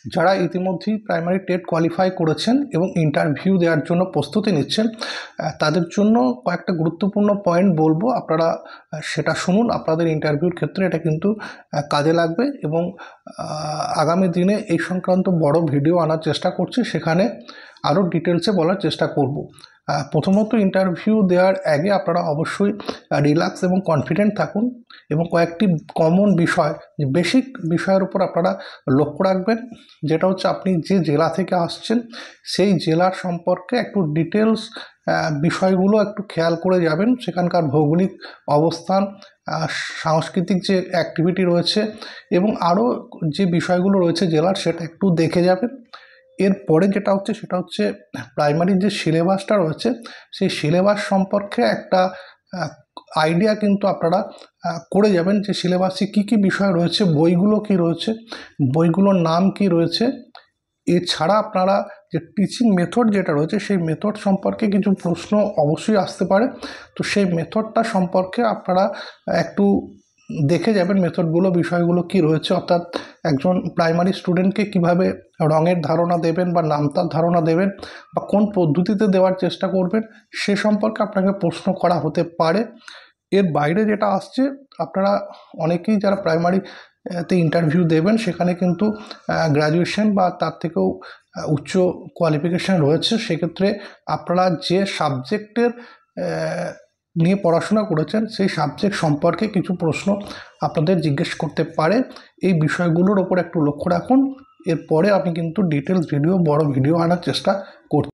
যারা ইতিমধ্যেই primary TET qualify করেছেন এবং ইন্টারভিউ দেওয়ার জন্য প্রস্তুতি নিচ্ছেন, তাদের জন্য কয়েকটা গুরুত্বপূর্ণ পয়েন্ট বলবো, আপনারা সেটা শুনুন। আপনাদের ইন্টারভিউর ক্ষেত্রে এটা কিন্তু কাজে লাগবে এবং আগামী দিনে এই সংক্রান্ত বড় ভিডিও আনার চেষ্টা করছি, সেখানে আরও ডিটেলসে বলার চেষ্টা করব। প্রথমত, ইন্টারভিউ দেওয়ার আগে আপনারা অবশ্যই রিল্যাক্স এবং কনফিডেন্ট থাকুন এবং কয়েকটি কমন বিষয়, বেসিক বিষয়ের উপর আপনারা লক্ষ্য রাখবেন। যেটা হচ্ছে, আপনি যে জেলা থেকে আসছেন সেই জেলার সম্পর্কে একটু ডিটেলস বিষয়গুলো একটু খেয়াল করে যাবেন। সেখানকার ভৌগোলিক অবস্থান, সাংস্কৃতিক যে অ্যাক্টিভিটি রয়েছে এবং আরও যে বিষয়গুলো রয়েছে জেলার, সেটা একটু দেখে যাবেন। এরপরে যেটা হচ্ছে সেটা হচ্ছে প্রাইমারির যে সিলেবাসটা রয়েছে সেই সিলেবাস সম্পর্কে একটা আইডিয়া কিন্তু আপনারা করে যাবেন যে সিলেবাসে কী কী বিষয় রয়েছে, বইগুলো কি রয়েছে, বইগুলোর নাম কি রয়েছে। এছাড়া আপনারা যে টিচিং মেথড যেটা রয়েছে সেই মেথড সম্পর্কে কিছু প্রশ্ন অবশ্যই আসতে পারে, তো সেই মেথডটা সম্পর্কে আপনারা একটু দেখে যাবেন মেথডগুলো, বিষয়গুলো কি রয়েছে। অর্থাৎ একজন প্রাইমারি স্টুডেন্টকে কিভাবে রঙের ধারণা দেবেন বা নামতার ধারণা দেবেন বা কোন পদ্ধতিতে দেওয়ার চেষ্টা করবেন সে সম্পর্কে আপনাকে প্রশ্ন করা হতে পারে। এর বাইরে যেটা আসছে, আপনারা অনেকেই যারা প্রাইমারিতে ইন্টারভিউ দেবেন সেখানে কিন্তু গ্র্যাজুয়েশন বা তার থেকেও উচ্চ কোয়ালিফিকেশান রয়েছে। সেক্ষেত্রে আপনারা যে সাবজেক্টের নিয়ে পড়াশোনা করেছেন সেই সাবজেক্ট সম্পর্কে কিছু প্রশ্ন আপনাদের জিজ্ঞেস করতে পারে। এই বিষয়গুলোর ওপর একটু লক্ষ্য রাখুন। এরপরে আপনি কিন্তু ডিটেলস ভিডিও, বড় ভিডিও আনার চেষ্টা করতে